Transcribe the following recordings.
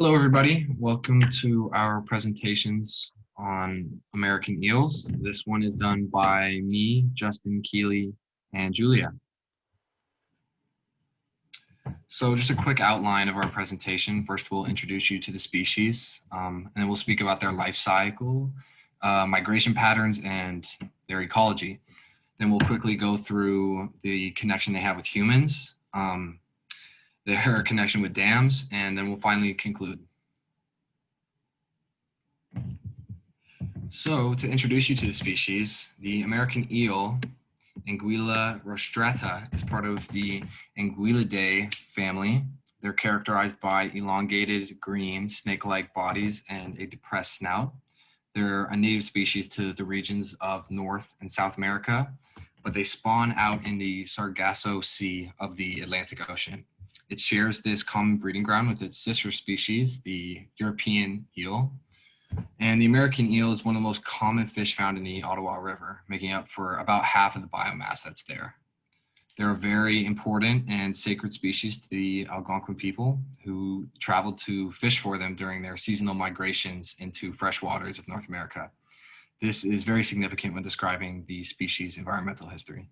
Hello, everybody. Welcome to our presentations on American eels. This one is done by me, Justin, Keeley, and Julia. So just a quick outline of our presentation. First, we'll introduce you to the species, and then we'll speak about their life cycle, migration patterns, and their ecology. Then we'll quickly go through the connection they have with humans, their connection with dams, and then we'll finally conclude. So to introduce you to the species, the American eel, Anguilla rostrata, is part of the Anguillidae family. They're characterized by elongated green snake-like bodies and a depressed snout. They're a native species to the regions of North and South America, but they spawn out in the Sargasso Sea of the Atlantic Ocean. It shares this common breeding ground with its sister species, the European eel. And the American eel is one of the most common fish found in the Ottawa River, making up for about half of the biomass that's there. They're a very important and sacred species to the Algonquin people who traveled to fish for them during their seasonal migrations into fresh waters of North America. This is very significant when describing the species' environmental history.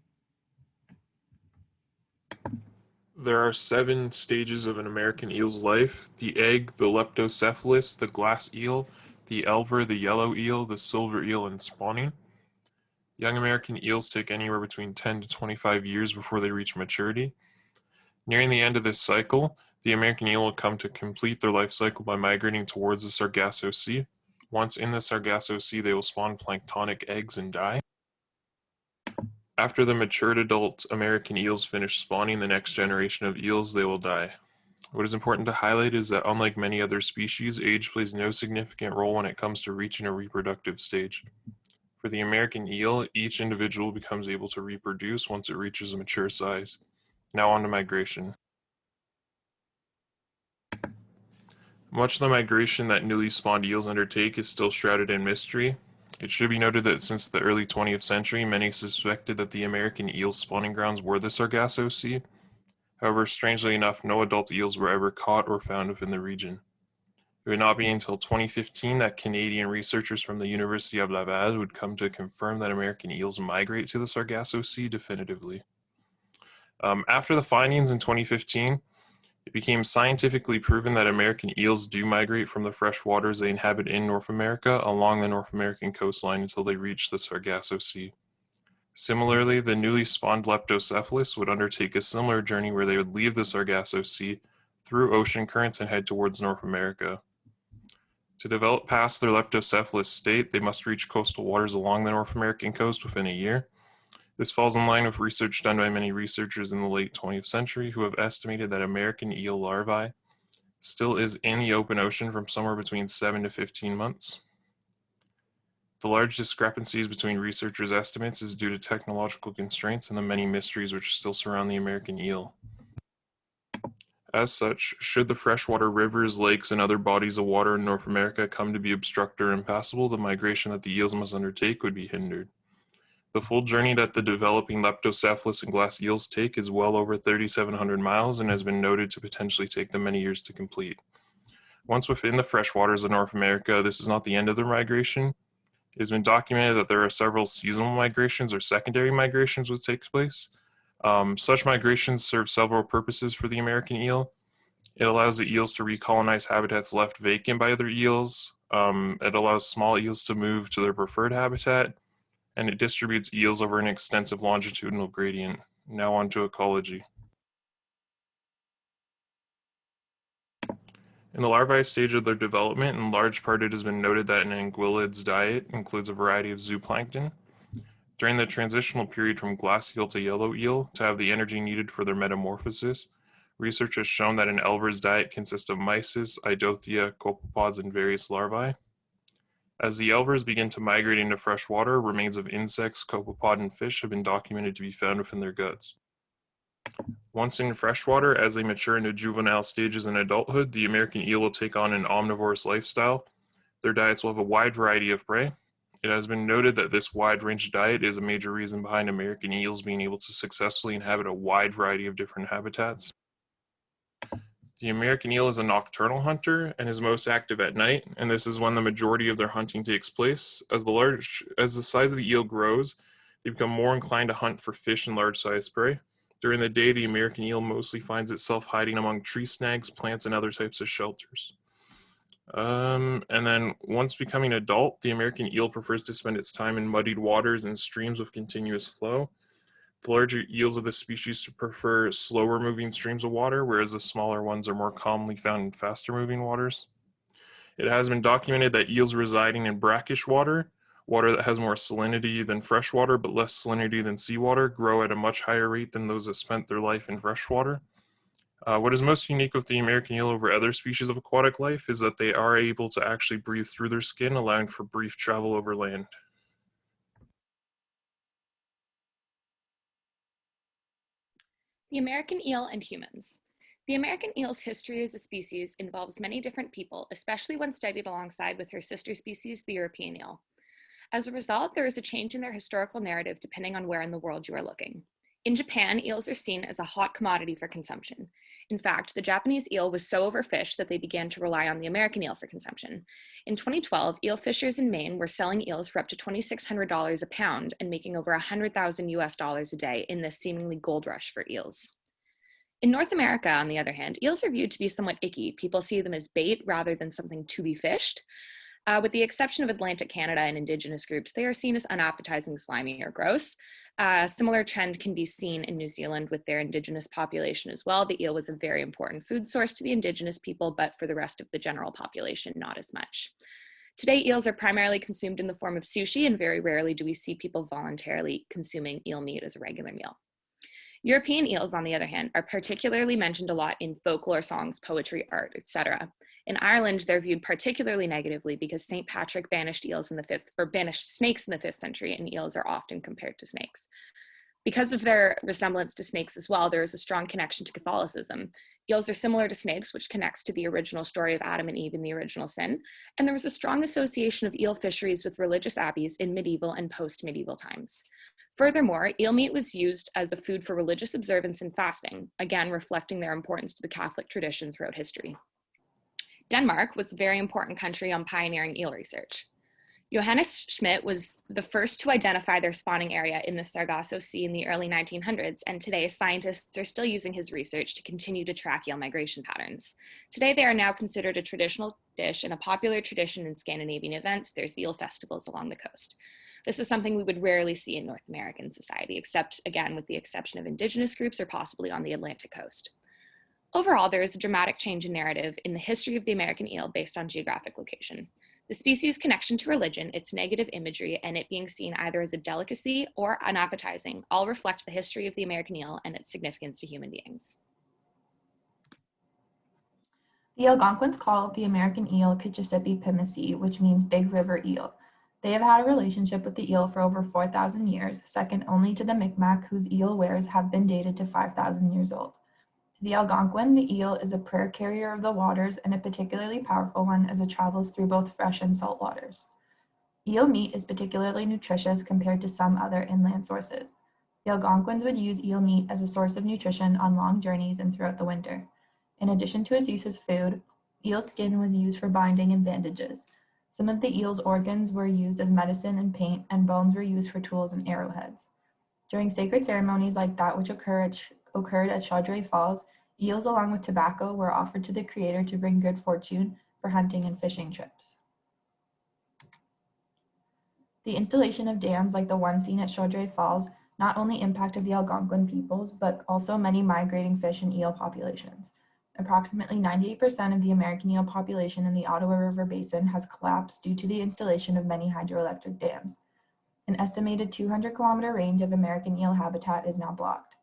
There are 7 stages of an American eel's life: the egg, the leptocephalus, the glass eel, the elver, the yellow eel, the silver eel, and spawning. Young American eels take anywhere between 10 to 25 years before they reach maturity. Nearing the end of this cycle, the American eel will come to complete their life cycle by migrating towards the Sargasso Sea. Once in the Sargasso Sea, they will spawn planktonic eggs and die. After the matured adult American eels finish spawning the next generation of eels, they will die. What is important to highlight is that unlike many other species, age plays no significant role when it comes to reaching a reproductive stage. For the American eel, each individual becomes able to reproduce once it reaches a mature size. Now on to migration. Much of the migration that newly spawned eels undertake is still shrouded in mystery. It should be noted that since the early 20th century, many suspected that the American eel's spawning grounds were the Sargasso Sea. However, strangely enough, no adult eels were ever caught or found within the region. It would not be until 2015 that Canadian researchers from the University of Laval would come to confirm that American eels migrate to the Sargasso Sea definitively. After the findings in 2015, it became scientifically proven that American eels do migrate from the fresh waters they inhabit in North America along the North American coastline until they reach the Sargasso Sea. Similarly, the newly spawned leptocephalus would undertake a similar journey where they would leave the Sargasso Sea through ocean currents and head towards North America. To develop past their leptocephalus state, they must reach coastal waters along the North American coast within a year. This falls in line with research done by many researchers in the late 20th century who have estimated that American eel larvae still is in the open ocean from somewhere between 7 to 15 months. The large discrepancies between researchers' estimates is due to technological constraints and the many mysteries which still surround the American eel. As such, should the freshwater rivers, lakes, and other bodies of water in North America come to be obstructed or impassable, the migration that the eels must undertake would be hindered. The full journey that the developing leptocephalus and glass eels take is well over 3,700 miles and has been noted to potentially take them many years to complete. Once within the freshwaters of North America, this is not the end of their migration. It has been documented that there are several seasonal migrations or secondary migrations which take place. Such migrations serve several purposes for the American eel. It allows the eels to recolonize habitats left vacant by other eels. It allows small eels to move to their preferred habitat, and it distributes eels over an extensive longitudinal gradient. Now on to ecology. In the larvae stage of their development, in large part it has been noted that an anguillid's diet includes a variety of zooplankton. During the transitional period from glass eel to yellow eel to have the energy needed for their metamorphosis, research has shown that an elver's diet consists of mysis, idothea, copepods, and various larvae. As the elvers begin to migrate into fresh water, remains of insects, copepod, and fish have been documented to be found within their guts. Once in freshwater, as they mature into juvenile stages in adulthood, the American eel will take on an omnivorous lifestyle. Their diets will have a wide variety of prey. It has been noted that this wide-range diet is a major reason behind American eels being able to successfully inhabit a wide variety of different habitats. The American eel is a nocturnal hunter and is most active at night, and this is when the majority of their hunting takes place. As the size of the eel grows, they become more inclined to hunt for fish and large-sized prey. During the day, the American eel mostly finds itself hiding among tree snags, plants, and other types of shelters. And then once becoming adult, the American eel prefers to spend its time in muddied waters and streams with continuous flow. The larger eels of this species prefer slower moving streams of water, whereas the smaller ones are more commonly found in faster moving waters. It has been documented that eels residing in brackish water, water that has more salinity than fresh water but less salinity than seawater, grow at a much higher rate than those that spent their life in fresh water. What is most unique with the American eel over other species of aquatic life is that they are able to actually breathe through their skin, allowing for brief travel over land. The American eel and humans. The American eel's history as a species involves many different people, especially when studied alongside with her sister species, the European eel. As a result, there is a change in their historical narrative depending on where in the world you are looking. In Japan, eels are seen as a hot commodity for consumption. In fact, the Japanese eel was so overfished that they began to rely on the American eel for consumption. In 2012, eel fishers in Maine were selling eels for up to $2,600 a pound and making over 100,000 US dollars a day in this seemingly gold rush for eels. In North America, on the other hand, eels are viewed to be somewhat icky. People see them as bait rather than something to be fished. With the exception of Atlantic Canada and Indigenous groups, they are seen as unappetizing, slimy, or gross. A similar trend can be seen in New Zealand with their Indigenous population as well. The eel was a very important food source to the Indigenous people, but for the rest of the general population, not as much. Today, eels are primarily consumed in the form of sushi, and very rarely do we see people voluntarily consuming eel meat as a regular meal. European eels, on the other hand, are particularly mentioned a lot in folklore songs, poetry, art, etc. In Ireland, they're viewed particularly negatively because St. Patrick banished banished snakes in the 5th century, and eels are often compared to snakes. Because of their resemblance to snakes as well, there is a strong connection to Catholicism. Eels are similar to snakes, which connects to the original story of Adam and Eve in the original sin, and there was a strong association of eel fisheries with religious abbeys in medieval and post-medieval times. Furthermore, eel meat was used as a food for religious observance and fasting, again reflecting their importance to the Catholic tradition throughout history. Denmark was a very important country on pioneering eel research. Johannes Schmidt was the first to identify their spawning area in the Sargasso Sea in the early 1900s, and today scientists are still using his research to continue to track eel migration patterns. Today they are now considered a traditional dish and a popular tradition in Scandinavian events. There's eel festivals along the coast. This is something we would rarely see in North American society, except again with the exception of Indigenous groups or possibly on the Atlantic coast. Overall, there is a dramatic change in narrative in the history of the American eel based on geographic location. The species' connection to religion, its negative imagery, and it being seen either as a delicacy or unappetizing all reflect the history of the American eel and its significance to human beings. The Algonquins call the American eel Kitchissippi pimisi, which means big river eel. They have had a relationship with the eel for over 4,000 years, second only to the Micmac, whose eel wares have been dated to 5,000 years old. To the Algonquin, the eel is a prayer carrier of the waters and a particularly powerful one as it travels through both fresh and salt waters. Eel meat is particularly nutritious compared to some other inland sources. The Algonquins would use eel meat as a source of nutrition on long journeys and throughout the winter. In addition to its use as food, eel skin was used for binding and bandages. Some of the eel's organs were used as medicine and paint, and bones were used for tools and arrowheads. During sacred ceremonies like that which occurred at Chaudray Falls, eels along with tobacco were offered to the creator to bring good fortune for hunting and fishing trips. The installation of dams like the one seen at Chaudray Falls not only impacted the Algonquin peoples, but also many migrating fish and eel populations. Approximately 98% of the American eel population in the Ottawa River Basin has collapsed due to the installation of many hydroelectric dams. An estimated 200-kilometer range of American eel habitat is now blocked.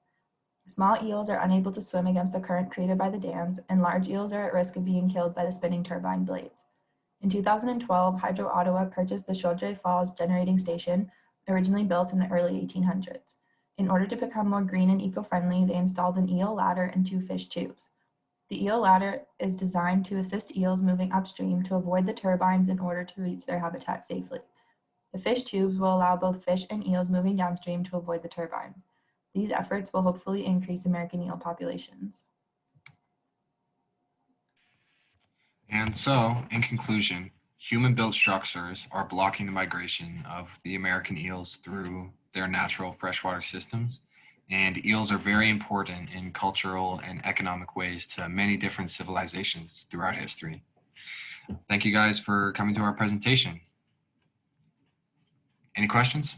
Small eels are unable to swim against the current created by the dams, and large eels are at risk of being killed by the spinning turbine blades. In 2012, Hydro Ottawa purchased the Chaudray Falls Generating Station, originally built in the early 1800s. In order to become more green and eco-friendly, they installed an eel ladder and 2 fish tubes. The eel ladder is designed to assist eels moving upstream to avoid the turbines in order to reach their habitat safely. The fish tubes will allow both fish and eels moving downstream to avoid the turbines. These efforts will hopefully increase American eel populations. And so, in conclusion, human-built structures are blocking the migration of the American eels through their natural freshwater systems. And eels are very important in cultural and economic ways to many different civilizations throughout history. Thank you guys for coming to our presentation. Any questions?